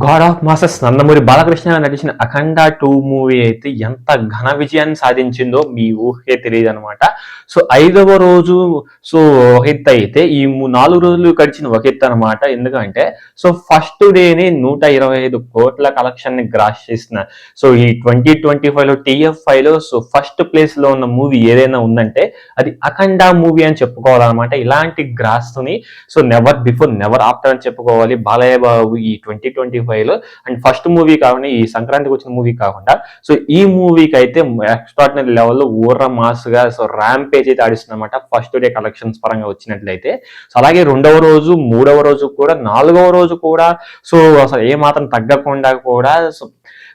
God of masses Nandamuri Balakrishna నటించిన అఖండ 2 movie అయితే ఎంత ఘన విజయాన్ని సాధించిందో మీ ఊహే తెలియదు అనమాట. సో 5వ రోజు సో ఒక ఎత్తు అయితే ఈ 4 రోజులు గడిచిన ఒక ఎత్తు అనమాట. ఎందుకంటే సో ఫస్ట్ డేనే 125 కోట్ల కలెక్షన్ ని గ్రాస్ చేసిన సో ఈ 2025లో TF5లో సో ఫస్ట్ ప్లేస్ లో ఉన్న మూవీ ఏదైనా ఉందంటే అది అఖండ మూవీ అని చెప్పుకోవాలన్నమాట. ఇలాంటి గ్రాస్ ని so never before never after అని చెప్పుకోవాలి. బాలయ్య బాబు ఈ 2025లో అండ్ ఫస్ట్ మూవీ కాకుండా ఈ సంక్రాంతికి వచ్చిన మూవీ కాకుండా సో ఈ మూవీకి అయితే ఎక్స్ట్రాడినరీ లెవెల్లో ఊర్ర మాస్ గా సో ర్యాంపేజ్ అయితే ఆడిస్తుందన్నమాట. ఫస్ట్ డే కలెక్షన్స్ పరంగా వచ్చినట్లయితే సో అలాగే 2వ రోజు 3వ రోజు కూడా 4వ రోజు కూడా సో అసలు ఏ మాత్రం తగ్గకుండా కూడా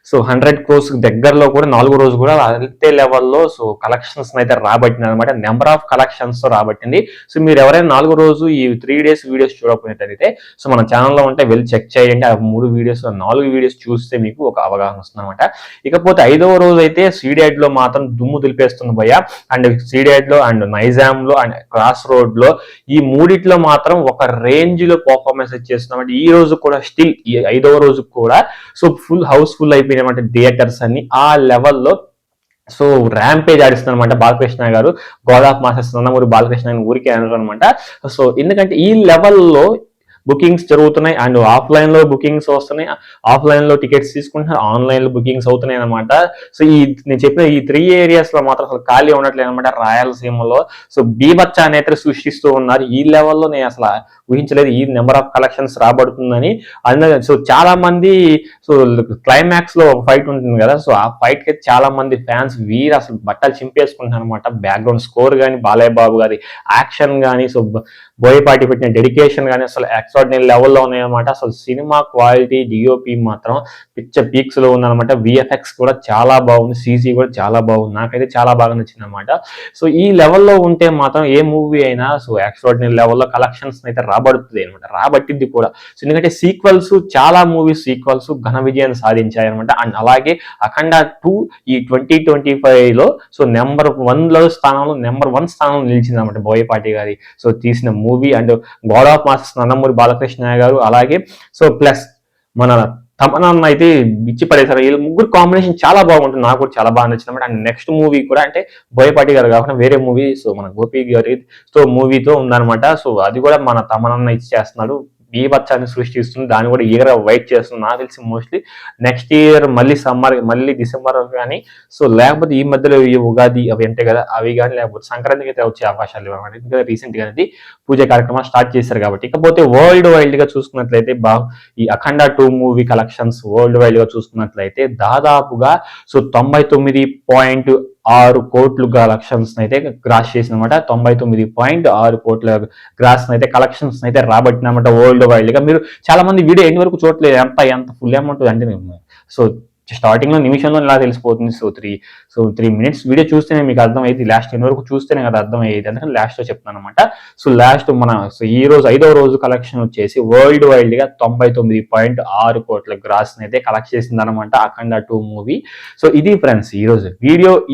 సో 100 crores దగ్గరలో కూడా 4వ రోజు కూడా అంతే లెవెల్లో సో కలెక్షన్స్ అయితే రాబట్టింది అనమాట. నెంబర్ ఆఫ్ కలెక్షన్స్ తో రాబట్టింది. సో మీరు ఎవరైనా 4వ రోజు ఈ 3 days వీడియోస్ చూడకపోయినట్లయితే సో మన ఛానల్లో ఉంటే వెళ్ళి చెక్ చేయండి. ఆ 3 వీడియోస్ 4 వీడియోస్ చూస్తే మీకు ఒక అవగాహన వస్తుంది అనమాట. ఇకపోతే 5వ రోజు అయితే సీడెడ్ లో మాత్రం దుమ్ము దులిపేస్తుంది భయ్య. అండ్ సీడెడ్ లో అండ్ నైజామ్ లో అండ్ క్రాస్ రోడ్ లో ఈ మూడిట్లో మాత్రం ఒక రేంజ్ లో పర్ఫార్మెన్స్ ఇచ్చేస్తున్నాం. ఈ రోజు కూడా స్టిల్ ఈ 5వ రోజు కూడా సో ఫుల్ హౌస్ఫుల్ అయిపోయినమాట థియేటర్స్ అన్ని. ఆ లెవెల్లో సో ర్యాంపేజ్ ఆడిస్తుంది అనమాట బాలకృష్ణ గారు. God of masses Nandamuri Balakrishna ఊరికే అనరు అనమాట. సో ఎందుకంటే ఈ లెవెల్లో బుకింగ్స్ జరుగుతున్నాయి అండ్ ఆఫ్లైన్ లో బుకింగ్స్ వస్తున్నాయి, ఆఫ్లైన్ లో టికెట్స్ తీసుకుంటున్నారు, ఆన్లైన్ లో బుకింగ్స్ అవుతున్నాయి అనమాట. సో ఈ నేను చెప్పిన ఈ 3 areas లో మాత్రం అసలు ఖాళీ ఉండట్లేదు అనమాట. రాయలసీమలో సో బీభత్స అనేది సృష్టిస్తూ ఉన్నారు. ఈ లెవెల్లో నేను అసలు ఊహించలేదు ఈ నెంబర్ ఆఫ్ కలెక్షన్స్ రాబడుతుందని. సో చాలా మంది సో క్లైమాక్స్ లో ఒక ఫైట్ ఉంటుంది కదా, సో ఆ ఫైట్ కి చాలా మంది ఫ్యాన్స్ అసలు బట్టలు చింపేసుకుంటున్నారు అనమాట. బ్యాక్గ్రౌండ్ స్కోర్ కానీ, బాలయ్య బాబు గారి యాక్షన్ కానీ, సో బోయపాటి పెట్టిన డెడికేషన్ కానీ అసలు ఎక్స్ట్రాడినరీ లెవెల్లో ఉన్నాయన్నమాట. అసలు సినిమా క్వాలిటీ డిఓపి మాత్రం పిచ్చ పీక్స్ లో ఉందన్నమాట. విఎఫ్ఎక్స్ కూడా చాలా బాగుంది, సీజీ కూడా చాలా బాగుంది. నాకైతే చాలా బాగా నచ్చింది అనమాట. సో ఈ లెవెల్లో ఉంటే మాత్రం ఏ మూవీ అయినా సో ఎక్స్ట్రాడినరీ లెవెల్లో కలెక్షన్స్ అయితే రాబడుతుంది అనమాట, రాబట్టింది కూడా. సో ఎందుకంటే సీక్వెల్స్ చాలా మూవీస్ సీక్వెల్స్ ఘన విజయాన్ని సాధించాయి అనమాట. అండ్ అలాగే అఖండ 2 ఈ 2025లో సో నెంబర్ 1 స్థానంలో నిలిచింది అనమాట బోయపాటి గారి సో తీసిన movie. And God of masses Nandamuri Balakrishna గారు అలాగే సో ప్లస్ మన తమనన్న అయితే ఇచ్చి పడేశారు. వీళ్ళు ముగ్గురు కాంబినేషన్ చాలా బాగుంటుంది, నాకు కూడా చాలా బాగా నచ్చింది అనమాట. అండ్ నెక్స్ట్ మూవీ కూడా అంటే బోయపాటి గారు కాకుండా వేరే మూవీ సో మన గోపి గారి సో మూవీతో ఉందన్నమాట. సో అది కూడా మన తమనన్న ఇచ్చి చేస్తున్నాడు, బీభత్సాన్ని సృష్టిస్తుంది. దాన్ని కూడా ఈగర్ వెయిట్ చేస్తుంది. నాకు తెలిసి మోస్ట్లీ నెక్స్ట్ ఇయర్ మళ్ళీ సమ్మర్ మళ్ళీ డిసెంబర్ కానీ సో లేకపోతే ఈ మధ్యలో ఈ ఉగాది అవి అంటే కదా అవి కానీ లేకపోతే సంక్రాంతికి అయితే వచ్చే అవకాశాలు ఇవ్వమాట. ఎందుకంటే రీసెంట్ గా అనేది పూజ కార్యక్రమాలు స్టార్ట్ చేశారు కాబట్టి. ఇకపోతే వరల్డ్ వైడ్ గా చూసుకున్నట్లయితే ఈ అఖండ 2 మూవీ కలెక్షన్స్ వరల్డ్ వైడ్ గా చూసుకున్నట్లయితే దాదాపుగా సో 99.6 కోట్లు కలెక్షన్స్ అయితే గ్రాస్ చేసిందన్నమాట. 99.6 కోట్ల గ్రాస్ అయితే కలెక్షన్స్ అయితే రాబట్టినమాట వరల్డ్ వైడ్ గా. మీరు చాలా మంది వీడియో ఎన్ని వరకు చూడలేదు, ఎంత ఫుల్ అమౌంట్ అంటే సో స్టార్టింగ్ లో నిమిషంలో ఇలా తెలిసిపోతుంది. సో 3 minutes వీడియో చూస్తేనే మీకు అర్థమయ్యేది, లాస్ట్ ఎన్ని వరకు చూస్తేనే కదా అర్థమయ్యేది. అందుకని లాస్ట్ లో చెప్తాను అనమాట. సో లాస్ట్ సో ఈ రోజు 5వ రోజు కలెక్షన్ వచ్చేసి వరల్డ్ వైడ్ గా 99.6 కోట్ల గ్రాస్ అయితే కలెక్ట్ చేసింది అనమాట అఖండ 2 మూవీ. సో ఇది ఫ్రెండ్స్ ఈ రోజు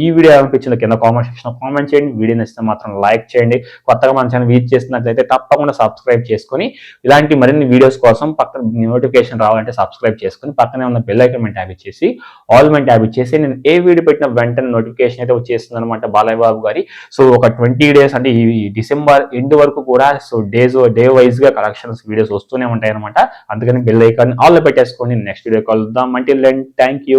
ఈ వీడియో అనిపించిన కింద కామెంట్ సెక్షన్ కామెంట్ చేయండి. వీడియో నచ్చితే మాత్రం లైక్ చేయండి. కొత్తగా మన ఛానల్ విజిట్ చేసినట్లయితే తప్పకుండా సబ్స్క్రైబ్ చేసుకొని ఇలాంటి మరిన్ని వీడియోస్ కోసం పక్కన నోటిఫికేషన్ రావాలంటే సబ్స్క్రైబ్ చేసుకొని పక్కనే ఉన్న బెల్ ఐకాన్ ట్యాబ్ ఇచ్చేసి ఆల్ మెంట్ ట్యాబ్ ఇచ్చేసి నేను ఏ వీడియో పెట్టిన వెంటనే నోటిఫికేషన్ అయితే వచ్చేస్తుంది అనమాట బాలయ్య బాబు గారి. సో ఒక 20 days అంటే ఈ డిసెంబర్ ఎండ్ వరకు కూడా సో డే వైజ్ గా కలెక్షన్స్ వీడియోస్ వస్తూనే ఉంటాయి అనమాట. అందుకని బెల్ ఐకాన్ ఆల్ పెట్టేసుకోండి. నెక్స్ట్ వీడియో కలుద్దాం. Until then thank you.